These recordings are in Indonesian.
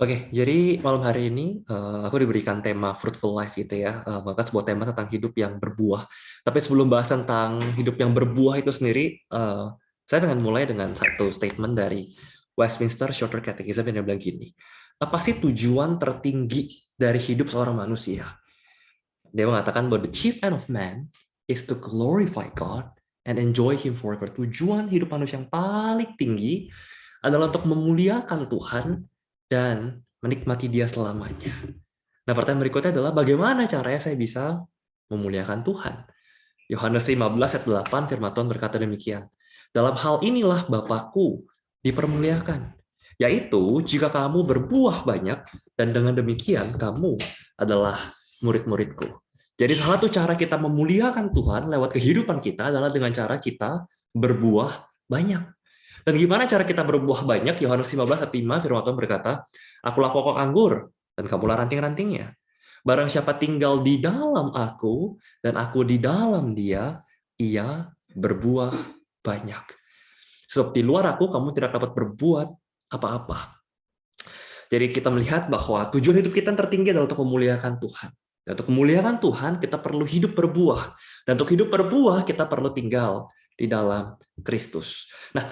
Oke, jadi malam hari ini aku diberikan tema fruitful life gitu ya, bahkan sebuah tema tentang hidup yang berbuah. Tapi sebelum bahas tentang hidup yang berbuah itu sendiri, saya pengen mulai dengan satu statement dari Westminster Shorter Catechism yang bilang gini, apa sih tujuan tertinggi dari hidup seorang manusia? Dia mengatakan bahwa the chief end of man is to glorify God and enjoy Him forever. Tujuan hidup manusia yang paling tinggi adalah untuk memuliakan Tuhan dan menikmati Dia selamanya. Nah, pertanyaan berikutnya adalah bagaimana caranya saya bisa memuliakan Tuhan? Yohanes 15 ayat 8 firman Tuhan berkata demikian. Dalam hal inilah Bapakku dipermuliakan, yaitu jika kamu berbuah banyak dan dengan demikian kamu adalah murid-muridku. Jadi salah satu cara kita memuliakan Tuhan lewat kehidupan kita adalah dengan cara kita berbuah banyak. Dan gimana cara kita berbuah banyak? Yohanes 15 ayat 5 firman Tuhan berkata, akulah pokok anggur dan kamulah ranting-rantingnya. Barang siapa tinggal di dalam aku dan aku di dalam dia, ia berbuah banyak. Sebab di luar aku kamu tidak dapat berbuat apa-apa. Jadi kita melihat bahwa tujuan hidup kita yang tertinggi adalah untuk memuliakan Tuhan. Dan untuk memuliakan Tuhan, kita perlu hidup berbuah. Dan untuk hidup berbuah, kita perlu tinggal di dalam Kristus. Nah,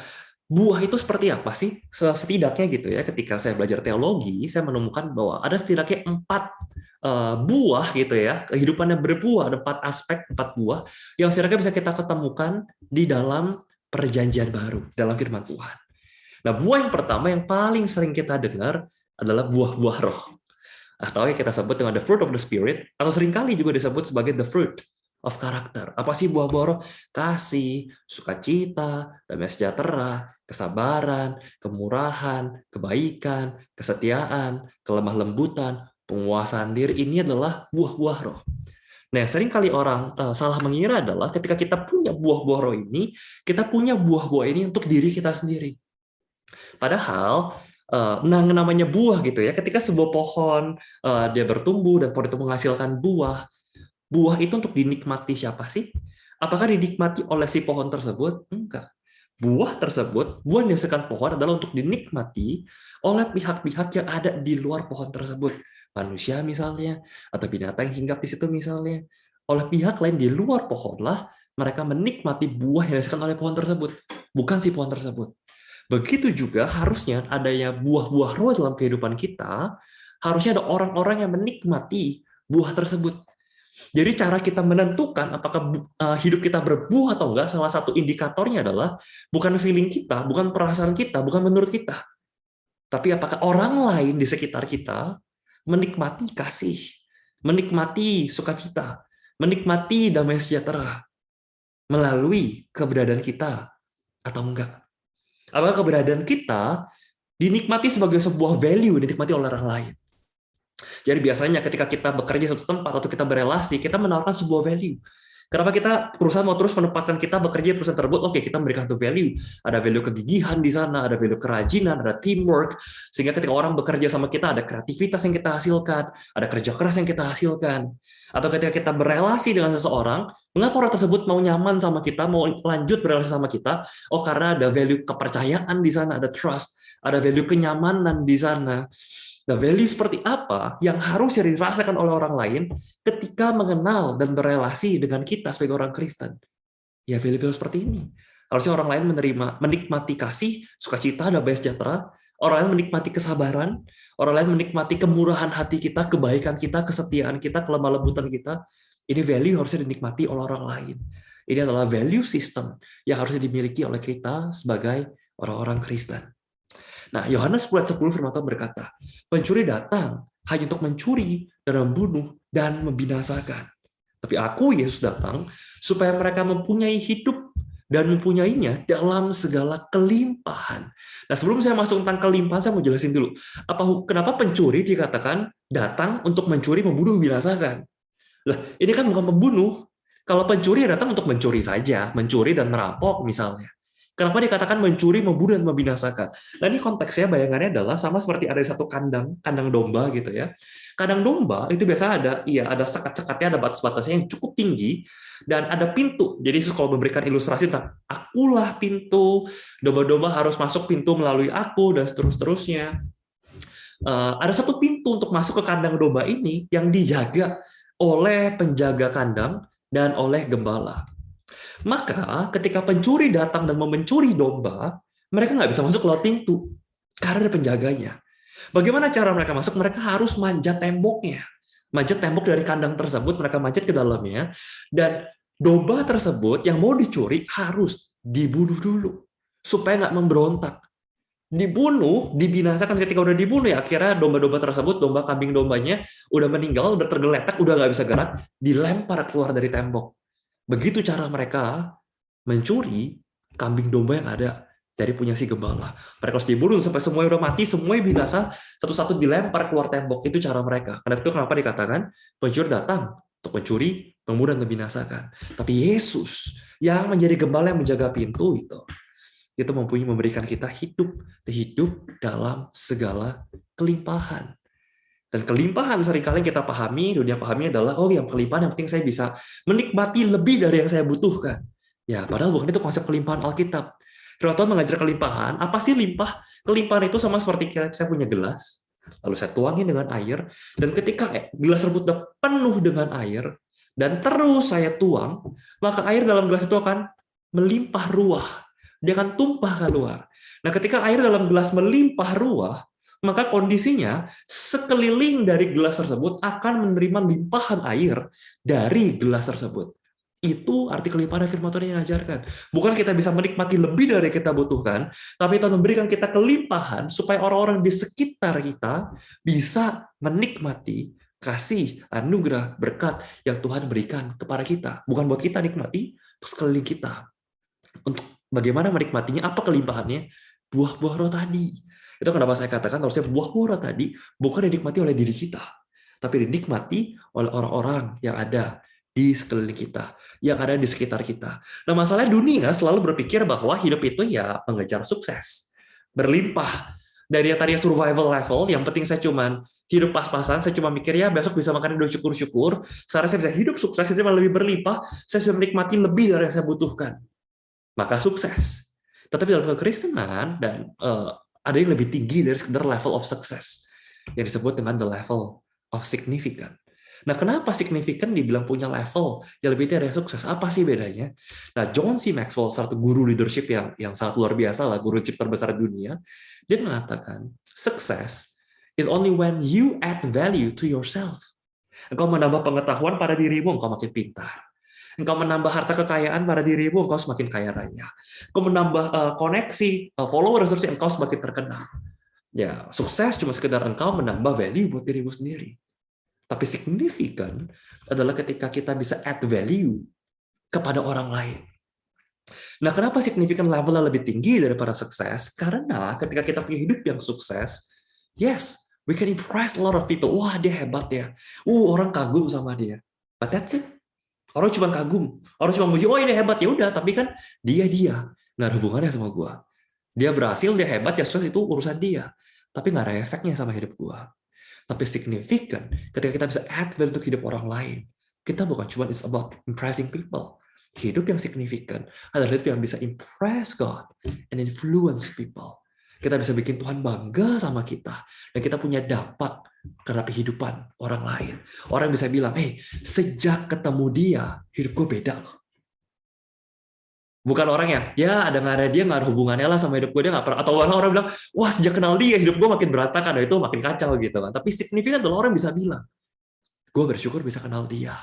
buah itu seperti apa sih? Setidaknya gitu ya, ketika saya belajar teologi, saya menemukan bahwa ada setidaknya 4 buah gitu ya, kehidupan yang berbuah, ada 4 aspek, 4 buah yang setidaknya bisa kita ketemukan di dalam perjanjian baru, dalam firman Tuhan. Nah, buah yang pertama yang paling sering kita dengar adalah buah-buah roh, atau yang kita sebut dengan the fruit of the spirit, atau seringkali juga disebut sebagai the fruit of character. Apa sih buah-buah roh? Kasih, sukacita, damai sejahtera, kesabaran, kemurahan, kebaikan, kesetiaan, kelemah lembutan, penguasaan diri. Ini adalah buah-buah roh. Nah, sering kali orang salah mengira adalah ketika kita punya buah-buah roh ini, kita punya buah-buah ini untuk diri kita sendiri. Padahal namanya buah gitu ya, ketika sebuah pohon dia bertumbuh dan pohon itu menghasilkan buah, buah itu untuk dinikmati siapa sih? Apakah dinikmati oleh si pohon tersebut? Enggak. Buah tersebut, buah yang dihasilkan pohon adalah untuk dinikmati oleh pihak-pihak yang ada di luar pohon tersebut. Manusia misalnya, atau binatang yang hinggap di situ misalnya. Oleh pihak lain di luar pohon lah, mereka menikmati buah yang dihasilkan oleh pohon tersebut. Bukan si pohon tersebut. Begitu juga harusnya adanya buah-buah roh dalam kehidupan kita, harusnya ada orang-orang yang menikmati buah tersebut. Jadi cara kita menentukan apakah hidup kita berbuah atau enggak, salah satu indikatornya adalah bukan feeling kita, bukan perasaan kita, bukan menurut kita. Tapi apakah orang lain di sekitar kita menikmati kasih, menikmati sukacita, menikmati damai sejahtera melalui keberadaan kita atau enggak. Apakah keberadaan kita dinikmati sebagai sebuah value, dinikmati oleh orang lain. Jadi biasanya ketika kita bekerja di satu tempat atau kita berelasi, kita menawarkan sebuah value. Kenapa kita perusahaan mau terus menempatkan kita bekerja di perusahaan tersebut? Oke, kita memberikan satu value. Ada value kegigihan di sana, ada value kerajinan, ada teamwork. Sehingga ketika orang bekerja sama kita, ada kreativitas yang kita hasilkan, ada kerja keras yang kita hasilkan. Atau ketika kita berelasi dengan seseorang, mengapa orang tersebut mau nyaman sama kita, mau lanjut berelasi sama kita? Oh, karena ada value kepercayaan di sana, ada trust, ada value kenyamanan di sana. Nah, value seperti apa yang harus dirasakan oleh orang lain ketika mengenal dan berelasi dengan kita sebagai orang Kristen? Ya, value-value seperti ini. Harusnya orang lain menikmati kasih, sukacita, damai sejahtera. Orang lain menikmati kesabaran. Orang lain menikmati kemurahan hati kita, kebaikan kita, kesetiaan kita, kelemah lembutan kita. Ini value harusnya dinikmati oleh orang lain. Ini adalah value system yang harusnya dimiliki oleh kita sebagai orang-orang Kristen. Nah, Yohanes 10:10 firman Tuhan berkata, pencuri datang hanya untuk mencuri dan membunuh dan membinasakan. Tapi aku, Yesus, datang supaya mereka mempunyai hidup dan mempunyainya dalam segala kelimpahan. Nah, sebelum saya masuk tentang kelimpahan, saya mau jelasin dulu. Kenapa pencuri dikatakan datang untuk mencuri, membunuh, membinasakan? Lah, ini kan bukan pembunuh. Kalau pencuri datang untuk mencuri saja, mencuri dan merampok misalnya. Kenapa dikatakan mencuri, membunuh, dan membinasakan? Nah, ini konteksnya bayangannya adalah sama seperti ada satu kandang, kandang domba gitu ya. Kandang domba itu biasa ada sekat-sekatnya, ada batas-batasnya yang cukup tinggi, dan ada pintu. Jadi kalau memberikan ilustrasi tentang akulah pintu, domba-domba harus masuk pintu melalui aku, dan seterusnya. Ada satu pintu untuk masuk ke kandang domba ini yang dijaga oleh penjaga kandang dan oleh gembala. Maka ketika pencuri datang dan mau mencuri domba, mereka nggak bisa masuk lewat pintu karena ada penjaganya. Bagaimana cara mereka masuk? Mereka harus manjat temboknya. Manjat tembok dari kandang tersebut, mereka manjat ke dalamnya, dan domba tersebut yang mau dicuri harus dibunuh dulu supaya nggak memberontak. Dibunuh, dibinasakan. Ketika udah dibunuh ya akhirnya domba-domba tersebut, domba kambing dombanya udah meninggal, udah tergeletak, udah nggak bisa gerak, dilempar keluar dari tembok. Begitu cara mereka mencuri kambing domba yang ada dari punya si gembala. Mereka harus dibunuh sampai semuanya udah mati, semuanya binasa, satu-satu dilempar keluar tembok. Itu cara mereka. Karena itu kenapa dikatakan pencuri datang untuk mencuri, membunuh, dan membinasakan. Tapi Yesus yang menjadi gembala yang menjaga pintu itu mempunyai memberikan kita hidup dalam segala kelimpahan. Dan kelimpahan seringkali kita pahami, dunia pahami adalah, oh yang kelimpahan yang penting saya bisa menikmati lebih dari yang saya butuhkan. Ya, padahal bukan itu konsep kelimpahan Alkitab. Firman Tuhan mengajar kelimpahan, apa sih limpah? Kelimpahan itu sama seperti saya punya gelas, lalu saya tuangin dengan air, dan ketika gelas tersebut sudah penuh dengan air, dan terus saya tuang, maka air dalam gelas itu akan melimpah ruah. Dia akan tumpah keluar. Nah, ketika air dalam gelas melimpah ruah, maka kondisinya sekeliling dari gelas tersebut akan menerima limpahan air dari gelas tersebut. Itu arti kelimpahan firman Tuhan yang mengajarkan. Bukan kita bisa menikmati lebih dari yang kita butuhkan, tapi Tuhan memberikan kita kelimpahan supaya orang-orang di sekitar kita bisa menikmati kasih, anugerah, berkat yang Tuhan berikan kepada kita. Bukan buat kita nikmati, sekeliling kita. Untuk bagaimana menikmatinya, apa kelimpahannya? Buah-buah roh tadi. Itu kenapa saya katakan harusnya buah-buah roh tadi bukan dinikmati oleh diri kita, tapi dinikmati oleh orang-orang yang ada di sekeliling kita, yang ada di sekitar kita. Nah, masalahnya dunia selalu berpikir bahwa hidup itu ya mengejar sukses, berlimpah. Dari yang tadinya survival level, yang penting saya cuma hidup pas-pasan, saya cuma mikir ya besok bisa makan udah syukur-syukur, sekarang saya bisa hidup sukses, itu malah lebih berlimpah, saya bisa menikmati lebih dari yang saya butuhkan. Maka sukses. Tetapi dalam kekristenan dan ada yang lebih tinggi dari sekedar level of success yang disebut dengan the level of significant. Nah, kenapa significant dibilang punya level yang lebih dari sukses? Apa sih bedanya? Nah, John C. Maxwell, satu guru leadership yang sangat luar biasa lah, guru leadership terbesar dunia, dia mengatakan, success is only when you add value to yourself. Engkau menambah pengetahuan pada dirimu, engkau makin pintar. Engkau menambah harta kekayaan pada dirimu, engkau semakin kaya raya. Engkau menambah koneksi, followers, engkau semakin terkenal. Ya, sukses cuma sekedar engkau menambah value buat dirimu sendiri. Tapi signifikan adalah ketika kita bisa add value kepada orang lain. Nah, kenapa signifikan levelnya lebih tinggi daripada sukses? Karena ketika kita punya hidup yang sukses, yes, we can impress a lot of people. Wah, dia hebat ya. Orang kagum sama dia. But that's it. Orang cuma kagum, orang cuma muji, oh ini hebat, ya udah, tapi kan dia nggak ada hubungannya sama gua. Dia berhasil, dia hebat, ya sukses, itu urusan dia. Tapi nggak ada efeknya sama hidup gua. Tapi signifikan ketika kita bisa add value untuk hidup orang lain. Kita bukan cuma it's about impressing people. Hidup yang signifikan adalah hidup yang bisa impress God and influence people. Kita bisa bikin Tuhan bangga sama kita, dan kita punya dampak terhadap kehidupan orang lain. Orang bisa bilang, sejak ketemu dia, hidup gue beda loh. Bukan orang yang, ya ada nggak ada dia, nggak ada hubungannya lah sama hidup gue, dia nggak pernah. Atau orang bilang, wah sejak kenal dia, hidup gue makin berantakan, itu makin kacau gitu kan. Tapi signifikan adalah orang bisa bilang, gue bersyukur bisa kenal dia.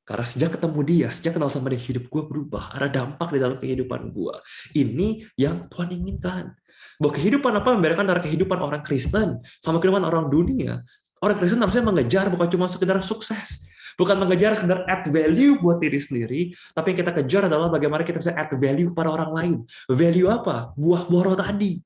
Karena sejak ketemu dia, sejak kenal sama dia, hidup gue berubah. Ada dampak di dalam kehidupan gue. Ini yang Tuhan inginkan. Bahwa kehidupan apa membedakan antara kehidupan orang Kristen sama kehidupan orang dunia. Orang Kristen harusnya mengejar bukan cuma sekedar sukses. Bukan mengejar sekedar add value buat diri sendiri, tapi yang kita kejar adalah bagaimana kita bisa add value kepada orang lain. Value apa? Buah-buah roh tadi.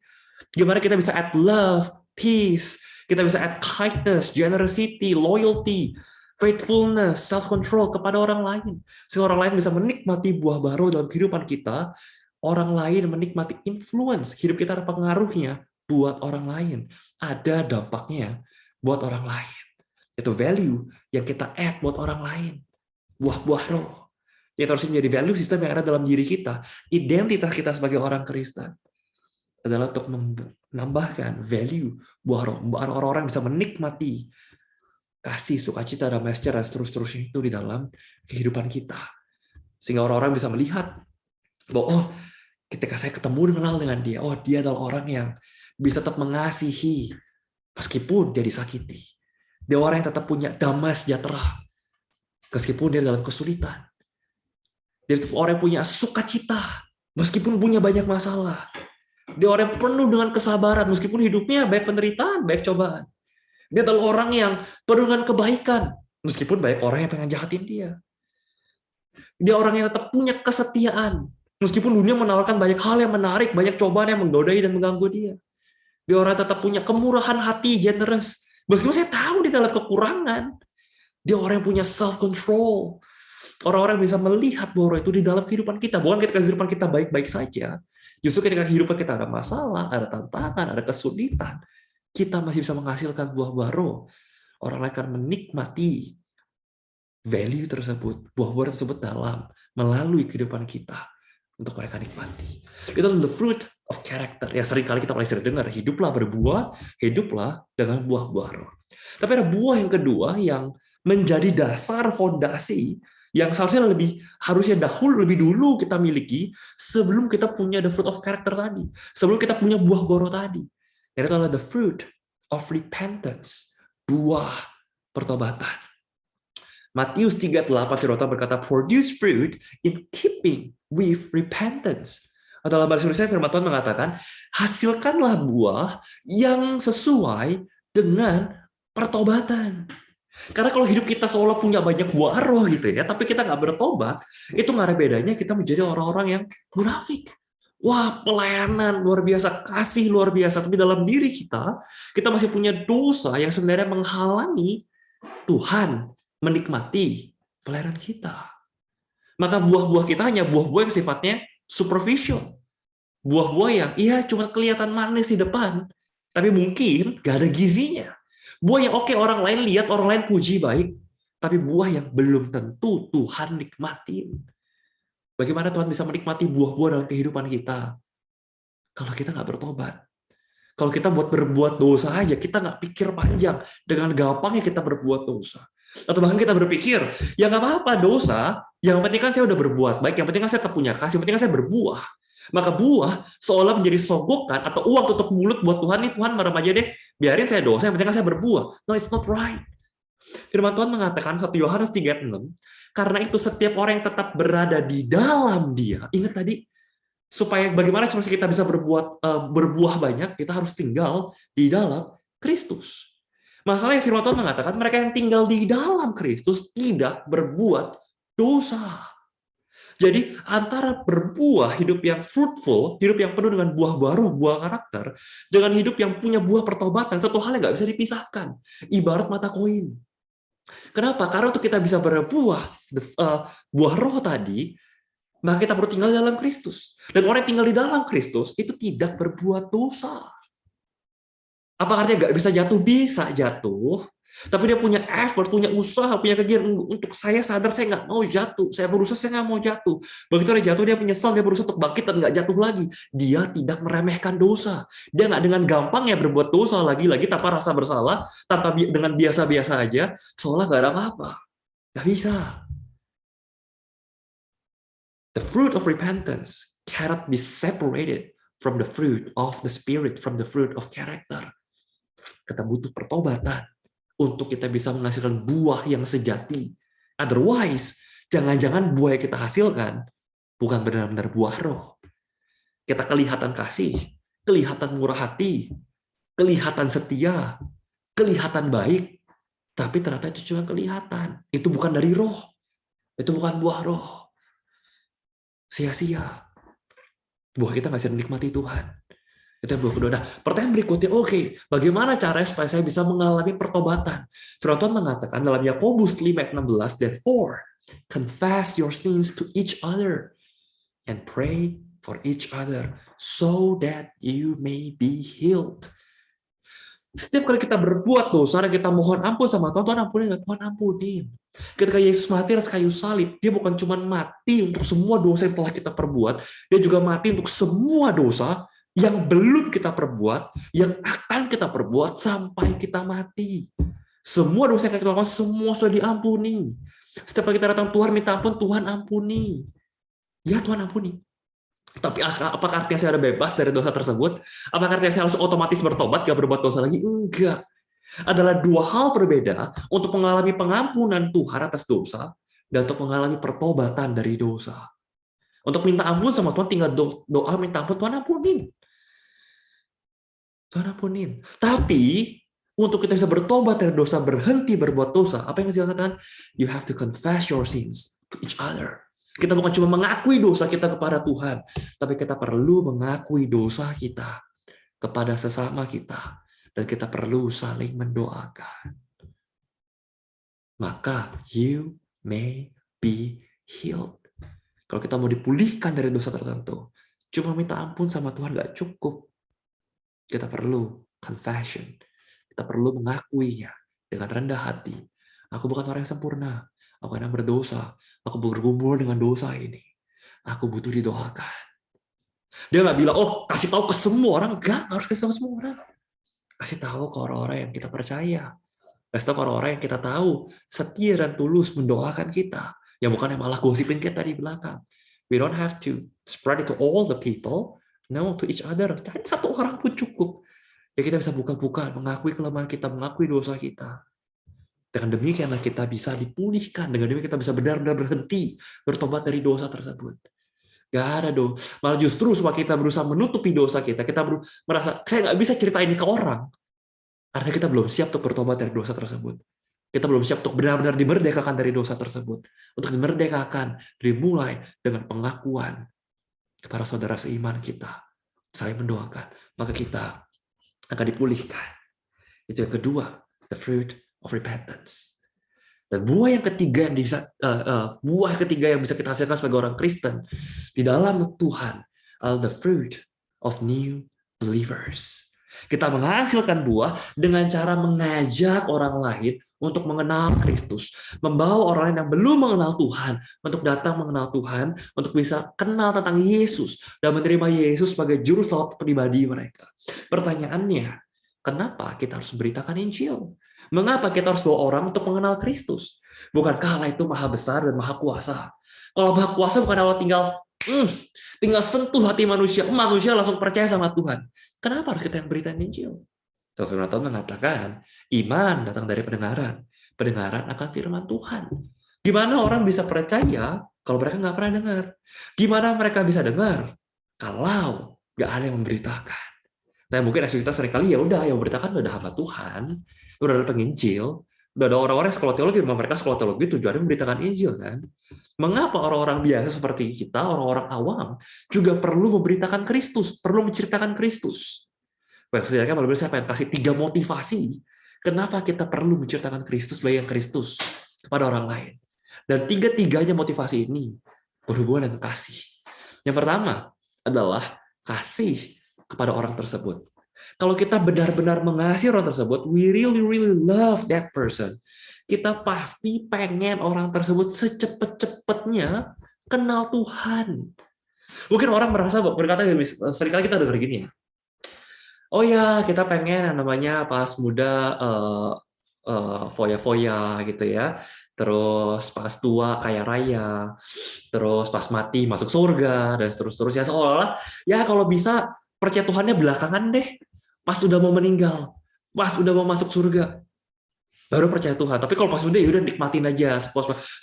Gimana kita bisa add love, peace, kita bisa add kindness, generosity, loyalty, faithfulness, self-control kepada orang lain. Sehingga orang lain bisa menikmati buah baru dalam kehidupan kita, orang lain menikmati influence, hidup kita ada pengaruhnya buat orang lain. Ada dampaknya buat orang lain. Itu value yang kita add buat orang lain. Buah-buah roh. Itu harus menjadi value sistem yang ada dalam diri kita. Identitas kita sebagai orang Kristen. adalah untuk menambahkan value buah roh. Orang-orang bisa menikmati kasih, sukacita, damai sejahtera, seterusnya itu di dalam kehidupan kita. Sehingga orang-orang bisa melihat bahwa, oh, ketika saya kenal dengan dia, oh, dia adalah orang yang bisa tetap mengasihi meskipun dia disakiti. Dia orang yang tetap punya damai sejahtera meskipun dia dalam kesulitan. Dia orang yang punya sukacita meskipun punya banyak masalah. Dia orang yang penuh dengan kesabaran meskipun hidupnya baik penderitaan, baik cobaan. Dia adalah orang yang penuh dengan kebaikan meskipun banyak orang yang pengen jahatin dia. Dia orang yang tetap punya kesetiaan meskipun dunia menawarkan banyak hal yang menarik, banyak cobaan yang menggodai dan mengganggu dia. Dia orang yang tetap punya kemurahan hati, generous. Meskipun saya tahu di dalam kekurangan, dia orang yang punya self-control. Orang-orang bisa melihat bahwa itu di dalam kehidupan kita. Bukan ketika kehidupan kita baik-baik saja. Justru ketika kehidupan kita ada masalah, ada tantangan, ada kesulitan, kita masih bisa menghasilkan buah-buah roh. Orang lain akan menikmati value tersebut, buah-buah tersebut melalui kehidupan kita untuk mereka nikmati. Itu adalah the fruit of character. Ya seringkali kita paling sering dengar, hiduplah berbuah, hiduplah dengan buah-buah roh. Tapi ada buah yang kedua yang menjadi dasar fondasi yang harusnya lebih dulu kita miliki sebelum kita punya the fruit of character tadi, sebelum kita punya buah-buah roh tadi. Dan itu adalah the fruit of repentance, buah pertobatan. Matius 3:8 firman Tuhan berkata, produce fruit in keeping with repentance. Atau dalam bahasa Indonesia firman Tuhan mengatakan, hasilkanlah buah yang sesuai dengan pertobatan. Karena kalau hidup kita seolah punya banyak buah roh gitu ya, tapi kita nggak bertobat, itu nggak ada bedanya kita menjadi orang-orang yang munafik. Wah, pelayanan luar biasa, kasih luar biasa, tapi dalam diri kita masih punya dosa yang sebenarnya menghalangi Tuhan menikmati pelayanan kita. Maka buah-buah kita hanya buah-buah yang sifatnya superficial. Buah-buah yang cuma kelihatan manis di depan, tapi mungkin gak ada gizinya. Buah yang oke orang lain lihat, orang lain puji baik, tapi buah yang belum tentu Tuhan nikmatin. Bagaimana Tuhan bisa menikmati buah-buah dalam kehidupan kita? Kalau kita nggak bertobat. Kalau kita berbuat dosa aja, kita nggak pikir panjang. Dengan gampangnya kita berbuat dosa. Atau bahkan kita berpikir, ya nggak apa-apa dosa, yang penting kan saya udah berbuat baik, yang penting kan saya tetap punya kasih, yang penting kan saya berbuah. Maka buah seolah menjadi sogokan atau uang tutup mulut buat Tuhan, nih Tuhan merem aja deh, biarin saya dosa, yang penting kan saya berbuah. No, it's not right. Firman Tuhan mengatakan 1 Yohanes 3:6, karena itu setiap orang yang tetap berada di dalam Dia, ingat tadi, supaya bagaimana supaya kita bisa berbuah banyak, kita harus tinggal di dalam Kristus. Masalahnya firman Tuhan mengatakan mereka yang tinggal di dalam Kristus tidak berbuat dosa. Jadi antara berbuah, hidup yang fruitful, hidup yang penuh dengan buah baru, buah karakter, dengan hidup yang punya buah pertobatan, satu hal yang nggak bisa dipisahkan. Ibarat mata koin. Kenapa? Karena untuk kita bisa berbuah, buah roh tadi, maka kita perlu tinggal di dalam Kristus. Dan orang yang tinggal di dalam Kristus itu tidak berbuat dosa. Apa artinya nggak bisa jatuh? Bisa jatuh. Tapi dia punya effort, punya usaha, punya kegiatan untuk saya sadar saya nggak mau jatuh. Saya berusaha, saya nggak mau jatuh. Begitu dia jatuh, dia menyesal, dia berusaha untuk bangkit dan nggak jatuh lagi. Dia tidak meremehkan dosa. Dia nggak dengan gampangnya berbuat dosa lagi-lagi tanpa rasa bersalah, tanpa dengan biasa-biasa aja, seolah nggak ada apa-apa. Nggak bisa. The fruit of repentance cannot be separated from the fruit of the Spirit, from the fruit of character. Kita butuh pertobatan untuk kita bisa menghasilkan buah yang sejati. Otherwise, jangan-jangan buah yang kita hasilkan bukan benar-benar buah roh. Kita kelihatan kasih, kelihatan murah hati, kelihatan setia, kelihatan baik, tapi ternyata itu cuma kelihatan. Itu bukan dari roh. Itu bukan buah roh. Sia-sia. Buah kita nggak bisa menikmati Tuhan. Itu yang buah kedua. Nah, pertanyaan berikutnya, oke, bagaimana caranya supaya saya bisa mengalami pertobatan? Firman Tuhan mengatakan dalam Yakobus 5:16, therefore, confess your sins to each other and pray for each other so that you may be healed. Setiap kali kita berbuat dosa dan kita mohon ampun sama Tuhan, Tuhan ampunin, Tuhan ampunin. Ketika Yesus mati atas kayu salib, dia bukan cuma mati untuk semua dosa yang telah kita perbuat, dia juga mati untuk semua dosa yang belum kita perbuat, yang akan kita perbuat sampai kita mati. Semua dosa yang kita lakukan, semua sudah diampuni. Setiap kali kita datang Tuhan minta ampun, Tuhan ampuni. Ya Tuhan ampuni. Tapi apakah artinya saya ada bebas dari dosa tersebut? Apakah artinya saya harus otomatis bertobat, gak berbuat dosa lagi? Enggak. Adalah dua hal berbeda untuk mengalami pengampunan Tuhan atas dosa dan untuk mengalami pertobatan dari dosa. Untuk minta ampun sama Tuhan, tinggal doa minta ampun, Tuhan ampunin. Tuhan ampunin. Tapi, untuk kita bisa bertobat dari dosa, berhenti berbuat dosa, apa yang saya katakan? You have to confess your sins to each other. Kita bukan cuma mengakui dosa kita kepada Tuhan, tapi kita perlu mengakui dosa kita kepada sesama kita. Dan kita perlu saling mendoakan. Maka, you may be healed. Kalau kita mau dipulihkan dari dosa tertentu, cuma minta ampun sama Tuhan nggak cukup. Kita perlu confession. Kita perlu mengakuinya dengan rendah hati. Aku bukan orang yang sempurna. Aku akan berdosa. Aku bergumul dengan dosa ini. Aku butuh didoakan. Dia nggak bilang, oh kasih tahu ke semua orang. Nggak harus kasih tahu ke semua orang. Kasih tahu ke orang-orang yang kita percaya. Kasih tahu ke orang-orang yang kita tahu setia dan tulus mendoakan kita. Yang bukan yang malah gosipin kita di belakang. We don't have to spread it to all the people. No, to each other. Cari satu orang pun cukup. Ya kita bisa buka-buka, mengakui kelemahan kita, mengakui dosa kita. Dengan demikian kita bisa dipulihkan. Dengan demikian kita bisa benar-benar berhenti bertobat dari dosa tersebut. Gak ada dosa. Malah justru supaya kita berusaha menutupi dosa kita merasa, saya nggak bisa cerita ini ke orang. Artinya kita belum siap untuk bertobat dari dosa tersebut. Kita belum siap untuk benar-benar dimerdekakan dari dosa tersebut. Untuk dimerdekakan, dimulai dengan pengakuan kepada saudara seiman kita. Saya mendoakan, maka kita akan dipulihkan. Itu yang kedua, the fruit of repentance. Dan buah ketiga yang bisa kita hasilkan sebagai orang Kristen di dalam Tuhan adalah the fruit of new believers. Kita menghasilkan buah dengan cara mengajak orang lain untuk mengenal Kristus, membawa orang lain yang belum mengenal Tuhan untuk datang mengenal Tuhan, untuk bisa kenal tentang Yesus dan menerima Yesus sebagai juru selamat pribadi mereka. Pertanyaannya, kenapa kita harus memberitakan Injil? Mengapa kita harus bawa orang untuk mengenal Kristus? Bukankah Allah itu maha besar dan maha kuasa? Kalau maha kuasa bukan Allah tinggal sentuh hati manusia langsung percaya sama Tuhan. Kenapa harus kita yang beritain Injil? Firman Tuhan mengatakan, iman datang dari pendengaran. Pendengaran akan firman Tuhan. Gimana orang bisa percaya kalau mereka nggak pernah dengar? Gimana mereka bisa dengar kalau nggak ada yang memberitakan? Nah, mungkin kita seringkali ya udah yang memberitakan udah hamba Tuhan, udah ada penginjil, udah ada orang-orang yang sekolah teologi, memang mereka sekolah teologi tujuannya memberitakan Injil kan? Mengapa orang-orang biasa seperti kita, orang-orang awam, juga perlu memberitakan Kristus, perlu menceritakan Kristus? Baik, saya pengen kasih 3 motivasi kenapa kita perlu menceritakan Kristus sebagai Kristus kepada orang lain. Dan 3-tiganya motivasi ini berhubungan dengan kasih. Yang pertama adalah kasih kepada orang tersebut. Kalau kita benar-benar mengasihi orang tersebut, we really love that person. Kita pasti pengen orang tersebut secepat-cepatnya kenal Tuhan. Mungkin orang berkata, seringkali kita dengar gini ya, oh ya, kita pengen yang namanya pas muda foya-foya gitu ya. Terus pas tua kaya raya. Terus pas mati masuk surga dan seterusnya. Seolah-olah ya kalau bisa percaya Tuhannya belakangan deh. Pas udah mau meninggal, pas udah mau masuk surga, baru percaya Tuhan. Tapi kalau pas udah ya udah nikmatin aja.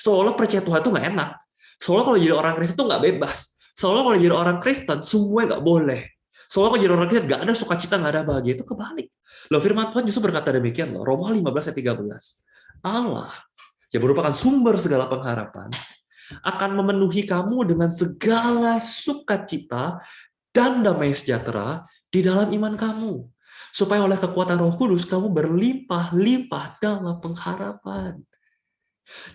Seolah percaya Tuhan tuh nggak enak. Seolah kalau jadi orang Kristen tuh nggak bebas. Seolah kalau jadi orang Kristen semua nggak boleh. Soalnya kalau jadi orang Kristen nggak ada sukacita, nggak ada bahagia, itu kebalik. Loh, firman Tuhan justru berkata demikian loh. Roma 15 ayat 13. Allah yang merupakan sumber segala pengharapan akan memenuhi kamu dengan segala sukacita dan damai sejahtera di dalam iman kamu, supaya oleh kekuatan Roh Kudus kamu berlimpah-limpah dalam pengharapan.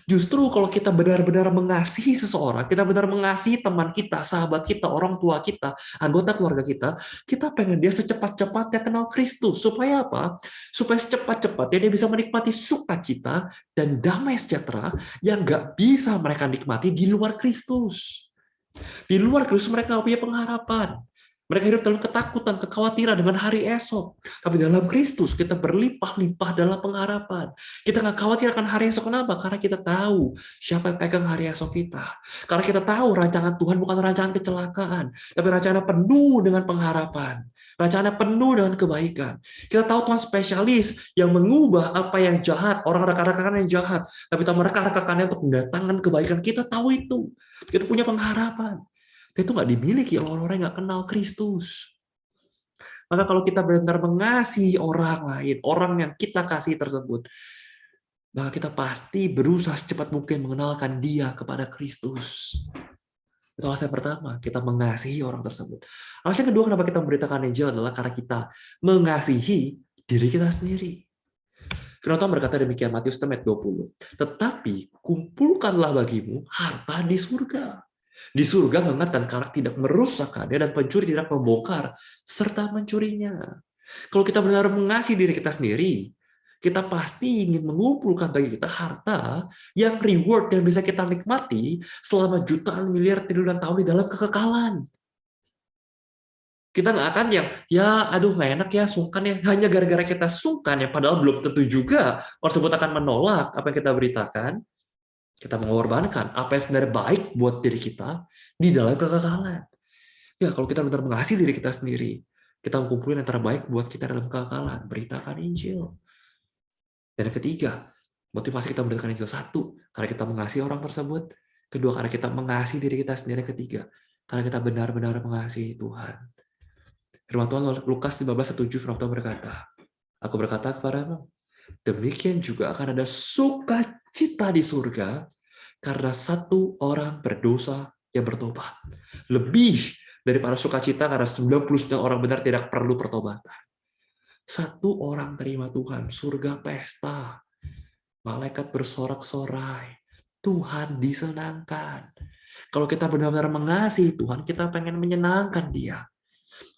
Justru kalau kita benar-benar mengasihi seseorang, kita benar mengasihi teman kita, sahabat kita, orang tua kita, anggota keluarga kita pengen dia secepat-cepatnya kenal Kristus. Supaya apa? Supaya secepat-cepatnya dia bisa menikmati sukacita dan damai sejahtera yang nggak bisa mereka nikmati di luar Kristus. Di luar Kristus mereka nggak punya pengharapan. Mereka hidup dalam ketakutan, kekhawatiran dengan hari esok. Tapi dalam Kristus kita berlimpah-limpah dalam pengharapan. Kita nggak khawatir akan hari esok. Kenapa? Karena kita tahu siapa yang pegang hari esok kita. Karena kita tahu rancangan Tuhan bukan rancangan kecelakaan, tapi rancangan penuh dengan pengharapan. Rancangan penuh dengan kebaikan. Kita tahu Tuhan spesialis yang mengubah apa yang jahat, orang rekan-rekan yang jahat, tapi Tuhan rekan-rekannya untuk mendatangkan kebaikan. Kita tahu itu. Kita punya pengharapan. Itu nggak dimiliki oleh orang-orang yang nggak kenal Kristus. Maka kalau kita benar-benar mengasihi orang lain, orang yang kita kasih tersebut, maka kita pasti berusaha secepat mungkin mengenalkan dia kepada Kristus. Itu alasan pertama, kita mengasihi orang tersebut. Alasan kedua kenapa kita memberitakan Injil adalah karena kita mengasihi diri kita sendiri. Firman Tuhan berkata demikian, Matius 6:20. Tetapi kumpulkanlah bagimu harta di surga. Di surga hangat dan karak tidak merusakkannya dan pencuri tidak membongkar serta mencurinya. Kalau kita benar mengasihi diri kita sendiri, kita pasti ingin mengumpulkan bagi kita harta yang reward dan bisa kita nikmati selama jutaan miliar triliunan tahun di dalam kekekalan. Kita nggak akan yang, ya aduh nggak enak ya, sungkan ya. Hanya gara-gara kita sungkan ya, padahal belum tentu juga orang tersebut akan menolak apa yang kita beritakan. Kita mengorbankan apa yang sebenarnya baik buat diri kita di dalam kekekalan. Ya, kalau kita benar mengasihi diri kita sendiri, kita mengumpulkan yang terbaik buat kita dalam kekekalan. Beritakan Injil. Dan yang ketiga, motivasi kita memberitakan Injil. Satu, karena kita mengasihi orang tersebut. Kedua, karena kita mengasihi diri kita sendiri. Ketiga, karena kita benar-benar mengasihi Tuhan. Firman Tuhan Lukas 15:7, firman Tuhan berkata, aku berkata kepadamu, demikian juga akan ada sukacita di surga karena satu orang berdosa yang bertobat. Lebih daripada sukacita karena 99 orang benar tidak perlu pertobatan. Satu orang terima Tuhan, surga pesta. Malaikat bersorak-sorai. Tuhan disenangkan. Kalau kita benar-benar mengasihi Tuhan, kita pengen menyenangkan Dia.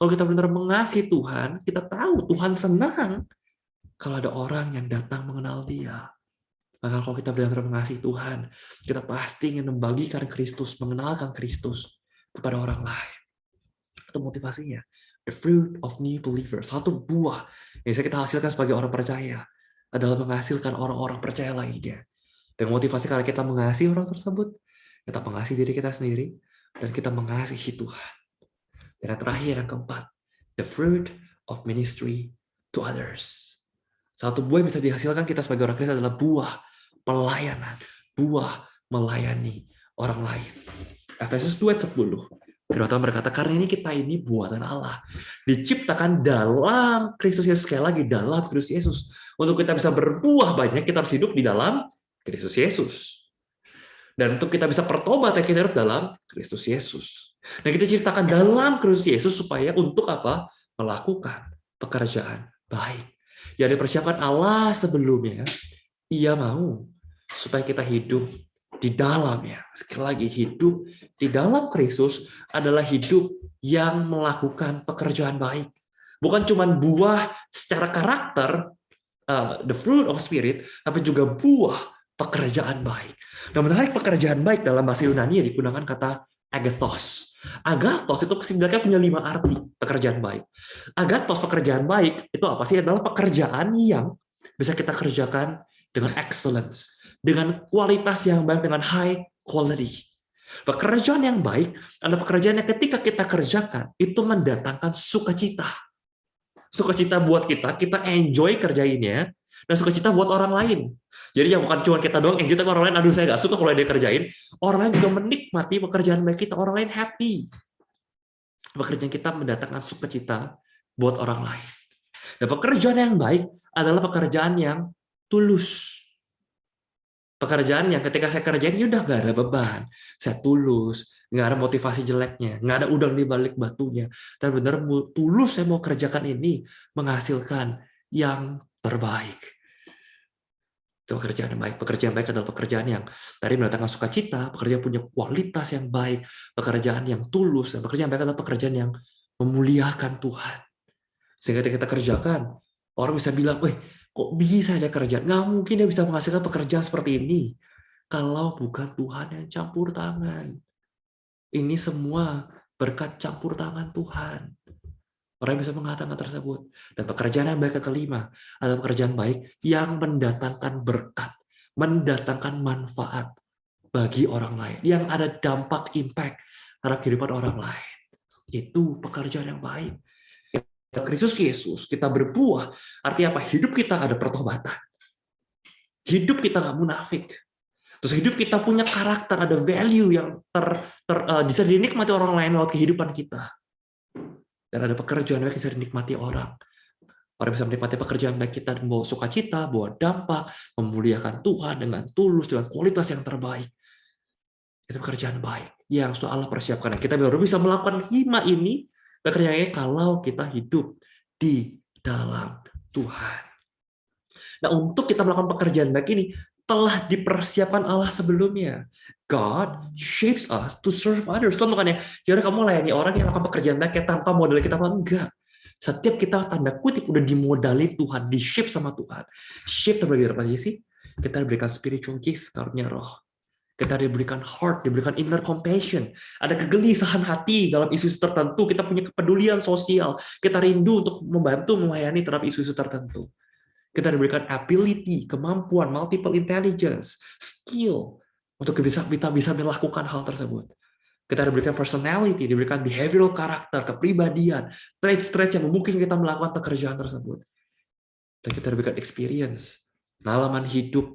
Kalau kita benar-benar mengasihi Tuhan, kita tahu Tuhan senang kalau ada orang yang datang mengenal Dia. Maka kalau kita benar-benar mengasihi Tuhan, kita pasti ingin membagikan Kristus, mengenalkan Kristus kepada orang lain. Itu motivasinya. The fruit of new believers. Satu buah yang bisa kita hasilkan sebagai orang percaya adalah menghasilkan orang-orang percaya lainnya. Dan motivasi karena kita mengasihi orang tersebut, kita mengasihi diri kita sendiri, dan kita mengasihi Tuhan. Dan yang terakhir, yang keempat, the fruit of ministry to others. Satu buah yang bisa dihasilkan kita sebagai orang Kristen adalah buah pelayanan, buah melayani orang lain. Efesus 2:10. Firman Tuhan berkata, karena kita ini buatan Allah, diciptakan dalam Kristus Yesus. Sekali lagi, dalam Kristus Yesus. Untuk kita bisa berbuah banyak, kita harus hidup di dalam Kristus Yesus. Dan untuk kita bisa bertobat, kita hidup dalam Kristus Yesus. Dan kita ciptakan dalam Kristus Yesus supaya untuk apa? Melakukan pekerjaan baik. Yang dipersiapkan Allah sebelumnya, Ia mau supaya kita hidup di dalamnya. Sekali lagi, hidup di dalam Kristus adalah hidup yang melakukan pekerjaan baik. Bukan cuma buah secara karakter, the fruit of spirit, tapi juga buah pekerjaan baik. Nah, menarik, pekerjaan baik dalam bahasa Yunani digunakan kata agathos. Agathos itu kesimpulannya punya 5 arti pekerjaan baik. Agathos, pekerjaan baik, itu apa sih? Adalah pekerjaan yang bisa kita kerjakan dengan excellence, dengan kualitas yang baik, dengan high quality. Pekerjaan yang baik adalah pekerjaan yang ketika kita kerjakan, itu mendatangkan sukacita. Sukacita buat kita enjoy kerjainnya, dan sukacita buat orang lain. Jadi yang bukan cuma kita doang enjoy, tapi orang lain, aduh saya nggak suka kalau dia kerjain. Orang lain juga menikmati pekerjaan baik kita, orang lain happy. Pekerjaan kita mendatangkan sukacita buat orang lain. Dan pekerjaan yang baik adalah pekerjaan yang tulus. Pekerjaan yang ketika saya kerjain, ya udah nggak ada beban. Saya tulus, nggak ada motivasi jeleknya, nggak ada udang di balik batunya. Tapi benar tulus saya mau kerjakan ini, menghasilkan yang terbaik. Itu pekerjaan yang baik. Pekerjaan baik adalah pekerjaan yang tadi mendatangkan sukacita, pekerjaan punya kualitas yang baik, pekerjaan yang tulus, dan pekerjaan baik adalah pekerjaan yang memuliakan Tuhan. Sehingga ketika kita kerjakan, orang bisa bilang, weh, kok bisa dia kerja? Nggak mungkin dia bisa menghasilkan pekerjaan seperti ini kalau bukan Tuhan yang campur tangan. Ini semua berkat campur tangan Tuhan. Orang yang bisa mengatakan tersebut. Dan pekerjaan yang baik yang kelima adalah pekerjaan baik yang mendatangkan berkat, mendatangkan manfaat bagi orang lain, yang ada dampak impact terhadap kehidupan orang lain. Itu pekerjaan yang baik. Kristus Yesus, kita berbuah, artinya apa? Hidup kita ada pertobatan. Hidup kita nggak munafik. Terus hidup kita punya karakter, ada value yang bisa dinikmati orang lain lewat kehidupan kita. Dan ada pekerjaan yang bisa dinikmati orang. Orang bisa menikmati pekerjaan baik kita dan bawa sukacita, bawa dampak, memuliakan Tuhan dengan tulus, dengan kualitas yang terbaik. Itu pekerjaan baik yang sudah Allah persiapkan. Kita baru bisa melakukan 5 ini pekerjaannya kalau kita hidup di dalam Tuhan. Nah, untuk kita melakukan pekerjaan baik ini telah dipersiapkan Allah sebelumnya. God shapes us to serve others. Contoh kan ya, jadi kamu layani orang yang melakukan pekerjaan baik tanpa modal kita apa enggak. Setiap kita tanda kutip udah dimodalin Tuhan, di shape sama Tuhan. Shape terbagi apa sih? Kita diberikan spiritual gift, karunia roh. Kita diberikan heart, diberikan inner compassion. Ada kegelisahan hati dalam isu-isu tertentu. Kita punya kepedulian sosial. Kita rindu untuk membantu melayani terhadap isu-isu tertentu. Kita diberikan ability, kemampuan, multiple intelligence, skill untuk kita bisa melakukan hal tersebut. Kita diberikan personality, diberikan behavioral karakter, kepribadian, traits-traits yang memungkinkan kita melakukan pekerjaan tersebut. Dan kita diberikan experience, pengalaman hidup,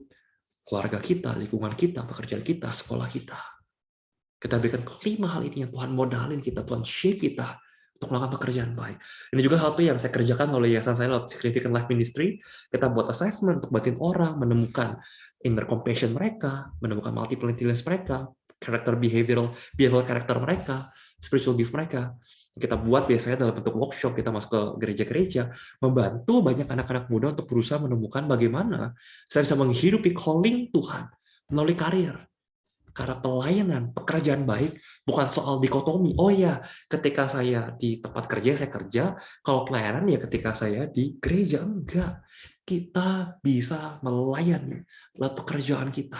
keluarga kita, lingkungan kita, pekerjaan kita, sekolah kita. Kita berikan 5 hal ini yang Tuhan modalin kita, Tuhan shape kita untuk melakukan pekerjaan baik. Ini juga satu yang saya kerjakan oleh yayasan saya lewat Significant Life Ministry. Kita buat assessment untuk bantuin orang menemukan inner compassion mereka, menemukan multiple intelligence mereka, karakter behavioral karakter mereka, spiritual gift mereka. Kita buat biasanya dalam bentuk workshop, kita masuk ke gereja-gereja, membantu banyak anak-anak muda untuk berusaha menemukan bagaimana saya bisa menghidupi calling Tuhan melalui karir. Karena pelayanan, pekerjaan baik bukan soal dikotomi. Oh ya, ketika saya di tempat kerja, saya kerja. Kalau pelayanan ya ketika saya di gereja. Enggak. Kita bisa melayani lewat pekerjaan kita.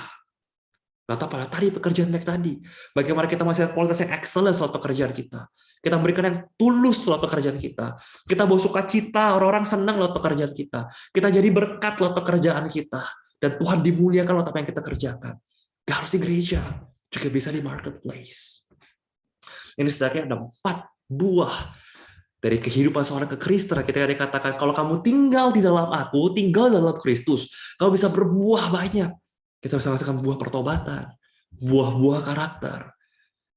Lalu pada tadi pekerjaan baik tadi. Bagaimana kita masih ada kualitas yang excellent lewat pekerjaan kita. Kita memberikan yang tulus lewat pekerjaan kita. Kita bawa sukacita, orang-orang senang lewat pekerjaan kita. Kita jadi berkat lewat pekerjaan kita. Dan Tuhan dimuliakan lewat apa yang kita kerjakan. Gak harus di gereja, juga bisa di marketplace. Ini setidaknya ada 4 buah dari kehidupan seorang kekristenan. Ketika dikatakan, kalau kamu tinggal di dalam aku, tinggal dalam Kristus, kamu bisa berbuah banyak. Kita bisa menghasilkan buah pertobatan, buah-buah karakter,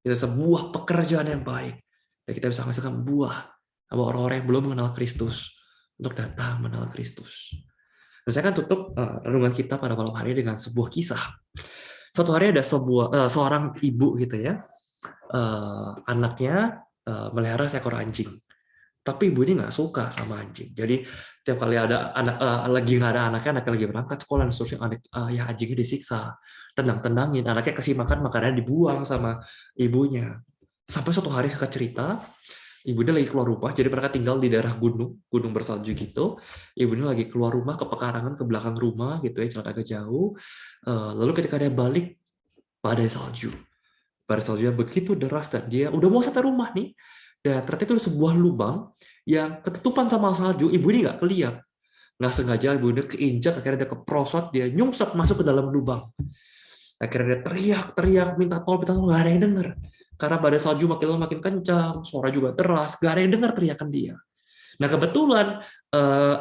kita bisa buah pekerjaan yang baik, dan kita bisa menghasilkan buah orang-orang yang belum mengenal Kristus untuk datang mengenal Kristus. Dan saya akan tutup renungan kita pada malam hari dengan sebuah kisah. Suatu hari ada seorang ibu gitu ya, anaknya melihara seekor anjing. Tapi ibu ini nggak suka sama anjing. Jadi tiap kali ada anak lagi nggak ada anaknya lagi berangkat sekolah, dan seterusnya ya anjingnya disiksa, tendang-tendangin, anaknya kasih makanannya dibuang sama ibunya. Sampai suatu hari singkat cerita, ibu ini lagi keluar rumah, jadi mereka tinggal di daerah gunung bersalju gitu. Ibu ini lagi keluar rumah ke pekarangan ke belakang rumah gitu ya, jalan agak jauh. Lalu ketika dia balik, badai salju. Badai saljunya begitu deras dan dia udah mau sampai rumah nih. Dan ternyata itu sebuah lubang yang ketutupan sama salju. Ibu ini nggak kelihatan. Nggak sengaja ibu ini keinjak, akhirnya dia keprosot, dia nyungsep masuk ke dalam lubang. Akhirnya dia teriak-teriak, minta tolong, nggak ada yang dengar. Karena badai salju makin lama makin kencang, suara juga deras, gak ada yang dengar teriakan dia. Nah kebetulan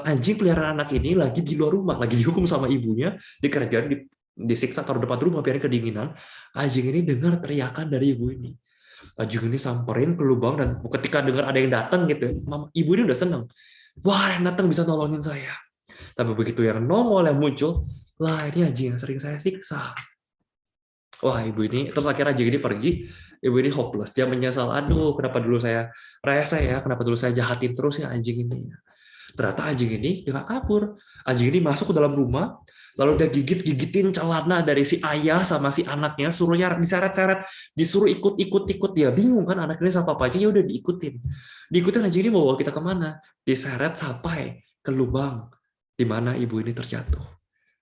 anjing peliharaan anak ini lagi di luar rumah, lagi dihukum sama ibunya, dikerjain, disiksa taruh depan rumah biar kedinginan. Anjing ini dengar teriakan dari ibu ini. Anjing ini samperin ke lubang, dan ketika dengar ada yang datang gitu, ibu ini udah seneng. Wah, yang datang bisa nolongin saya. Tapi begitu yang nongol yang muncul, lah ini anjing yang sering saya siksa. Wah, ibu ini, terus akhirnya anjing ini pergi, ibu ini hopeless, dia menyesal, aduh kenapa dulu saya rese ya, kenapa dulu saya jahatin terus ya anjing ini. Ternyata anjing ini dia nggak kabur, anjing ini masuk ke dalam rumah, lalu dia gigitin celana dari si ayah sama si anaknya, suruhnya diseret-seret, disuruh ikut, dia bingung kan, anak ini sama papanya, ya udah diikutin anjing ini bawa kita kemana, diseret sampai ke lubang di mana ibu ini terjatuh.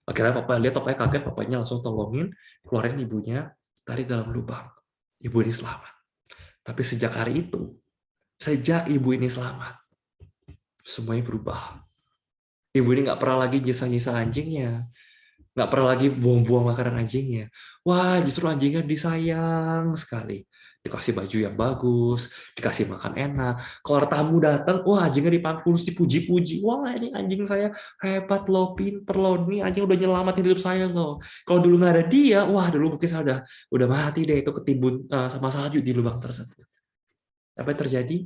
Akhirnya papa lihat, papanya kaget, papanya langsung tolongin, keluarin ibunya dari dalam lubang. Ibu ini selamat. Tapi sejak hari itu, sejak ibu ini selamat, semuanya berubah. Ibu ini nggak pernah lagi nyisa-nyisa anjingnya, nggak pernah lagi buang-buang makanan anjingnya. Wah, justru anjingnya disayang sekali. Dikasih baju yang bagus, dikasih makan enak. Kalau tamu datang, wah anjingnya dipangku, dipuji-puji. Wah, ini anjing saya hebat loh, pinter loh. Ini anjing udah nyelamatin hidup saya loh. Kalau dulu nggak ada dia, wah dulu mungkin saya udah mati deh, itu ketimbun sama salju di lubang tersebut. Apa yang terjadi?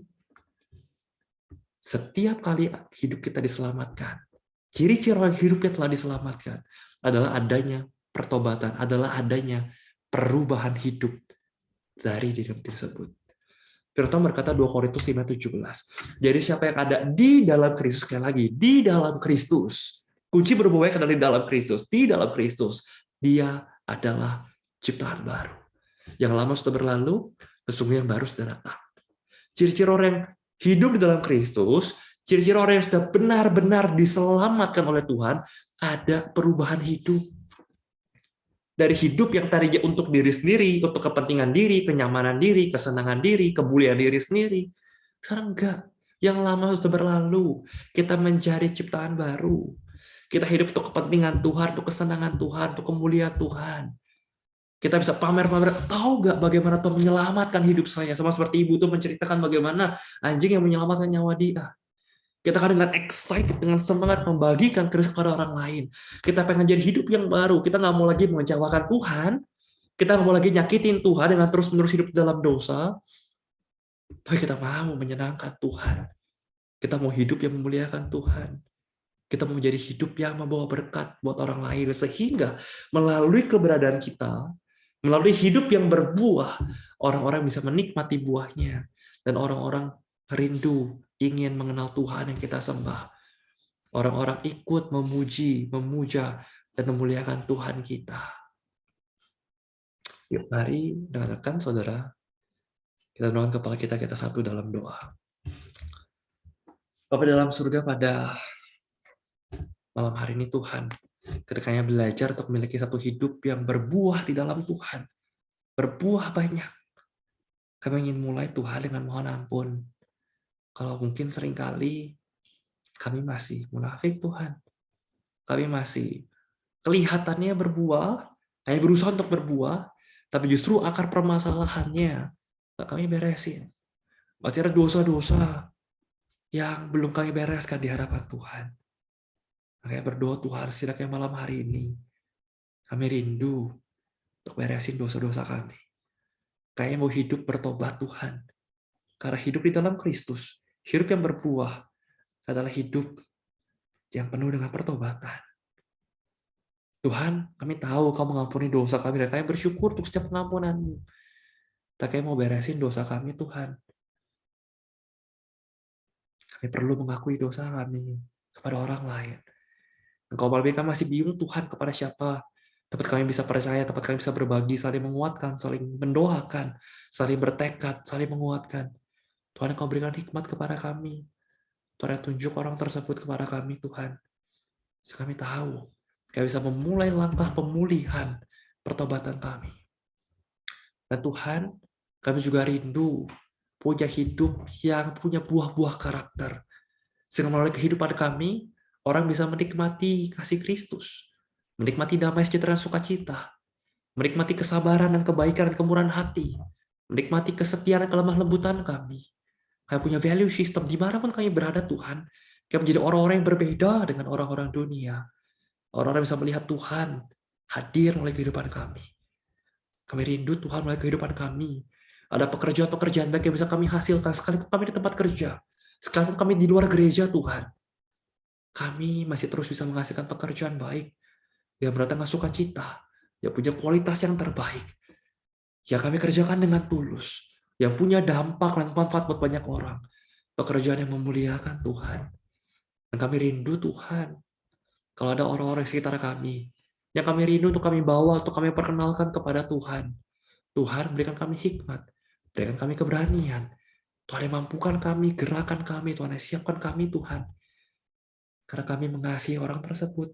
Setiap kali hidup kita diselamatkan, ciri-ciri orang hidupnya telah diselamatkan adalah adanya pertobatan, adalah adanya perubahan hidup dari diri tersebut. Firman berkata 2 Korintus 5:17. Jadi siapa yang ada di dalam Kristus, sekali lagi, di dalam Kristus. Kunci berbuah adalah di dalam Kristus, di dalam Kristus. Dia adalah ciptaan baru. Yang lama sudah berlalu, sesungguhnya yang baru sudah datang. Ciri-ciri orang yang hidup di dalam Kristus, ciri-ciri orang yang sudah benar-benar diselamatkan oleh Tuhan, ada perubahan hidup. Dari hidup yang tadinya untuk diri sendiri, untuk kepentingan diri, kenyamanan diri, kesenangan diri, kemuliaan diri sendiri. Sekarang enggak. Yang lama sudah berlalu. Kita mencari ciptaan baru. Kita hidup untuk kepentingan Tuhan, untuk kesenangan Tuhan, untuk kemuliaan Tuhan. Kita bisa pamer-pamer, tahu nggak bagaimana Tuhan menyelamatkan hidup saya? Sama seperti ibu tuh menceritakan bagaimana anjing yang menyelamatkan nyawa dia. Kita akan dengan excited, dengan semangat membagikan Kristus kepada orang lain. Kita pengen jadi hidup yang baru. Kita nggak mau lagi mengecewakan Tuhan. Kita nggak mau lagi nyakitin Tuhan dengan terus-menerus hidup dalam dosa. Tapi kita mau menyenangkan Tuhan. Kita mau hidup yang memuliakan Tuhan. Kita mau jadi hidup yang membawa berkat buat orang lain. Sehingga melalui keberadaan kita, melalui hidup yang berbuah, orang-orang bisa menikmati buahnya. Dan orang-orang rindu, ingin mengenal Tuhan yang kita sembah. Orang-orang ikut memuji, memuja, dan memuliakan Tuhan kita. Yuk, mari dengarkan saudara. Kita doakan kepala kita satu dalam doa. Bapa dalam surga, pada malam hari ini Tuhan, ketika kami belajar untuk memiliki satu hidup yang berbuah di dalam Tuhan, berbuah banyak. Kami ingin mulai Tuhan dengan mohon ampun. Kalau mungkin seringkali kami masih munafik Tuhan. Kami masih kelihatannya berbuah, kami berusaha untuk berbuah, tapi justru akar permasalahannya nggak kami beresin. Masih ada dosa-dosa yang belum kami bereskan di hadapan Tuhan. Makanya berdoa Tuhan, setidaknya malam hari ini, kami rindu untuk beresin dosa-dosa kami. Kami mau hidup bertobat Tuhan. Karena hidup di dalam Kristus, hidup yang berbuah adalah hidup yang penuh dengan pertobatan. Tuhan, kami tahu Kau mengampuni dosa kami, dan kami bersyukur untuk setiap pengampunan-Mu. Tapi kami mau beresin dosa kami, Tuhan. Kami perlu mengakui dosa kami kepada orang lain. Engkau malam ini kami masih bingung Tuhan kepada siapa. Tempat kami bisa percaya, tempat kami bisa berbagi, saling menguatkan, saling mendoakan, saling bertekad, saling menguatkan. Tuhan, Engkau berikan hikmat kepada kami. Tuhan, tunjuk orang tersebut kepada kami, Tuhan. Supaya kami tahu, kami bisa memulai langkah pemulihan pertobatan kami. Dan Tuhan, kami juga rindu punya hidup yang punya buah-buah karakter. Sehingga melalui kehidupan kami, orang bisa menikmati kasih Kristus, menikmati damai sejahtera dan sukacita, menikmati kesabaran dan kebaikan dan kemurahan hati, menikmati kesetiaan dan kelemah lembutan kami. Kami punya value system dimanapun kami berada Tuhan. Kami menjadi orang-orang yang berbeda dengan orang-orang dunia. Orang-orang bisa melihat Tuhan hadir melalui kehidupan kami. Kami rindu Tuhan melalui kehidupan kami. Ada pekerjaan-pekerjaan baik yang bisa kami hasilkan, sekalipun kami di tempat kerja, sekalipun kami di luar gereja Tuhan. Kami masih terus bisa menghasilkan pekerjaan baik yang berdatangkan sukacita, yang punya kualitas yang terbaik, yang kami kerjakan dengan tulus, yang punya dampak dan manfaat buat banyak orang. Pekerjaan yang memuliakan Tuhan. Dan kami rindu Tuhan, kalau ada orang-orang di sekitar kami, yang kami rindu untuk kami bawa, untuk kami perkenalkan kepada Tuhan. Tuhan berikan kami hikmat, berikan kami keberanian. Tuhan yang mampukan kami, gerakan kami, Tuhan yang siapkan kami Tuhan. Karena kami mengasihi orang tersebut.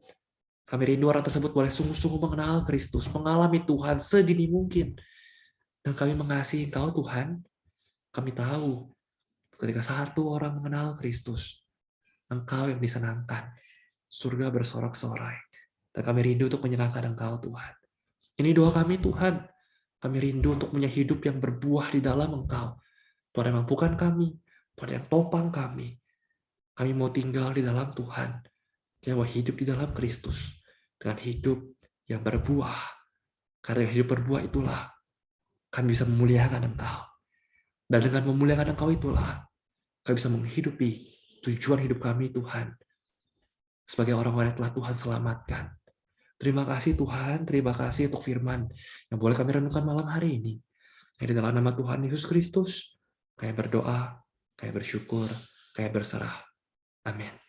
Kami rindu orang tersebut boleh sungguh-sungguh mengenal Kristus, mengalami Tuhan sedini mungkin. Dan kami mengasihi Engkau Tuhan. Kami tahu ketika satu orang mengenal Kristus, Engkau yang disenangkan. Surga bersorak-sorai. Dan kami rindu untuk menyenangkan Engkau, Tuhan. Ini doa kami, Tuhan. Kami rindu untuk punya hidup yang berbuah di dalam Engkau. Tuhan yang mampukan kami. Tuhan yang topang kami. Kami mau tinggal di dalam Tuhan. Kami mau hidup di dalam Kristus. Dengan hidup yang berbuah. Karena hidup berbuah itulah kami bisa memuliakan Engkau. Dan dengan memuliakan Engkau itulah kami bisa menghidupi tujuan hidup kami, Tuhan. Sebagai orang-orang yang telah Tuhan selamatkan. Terima kasih Tuhan, terima kasih untuk firman yang boleh kami renungkan malam hari ini. Di dalam nama Tuhan Yesus Kristus, kami berdoa, kami bersyukur, kami berserah. Amin.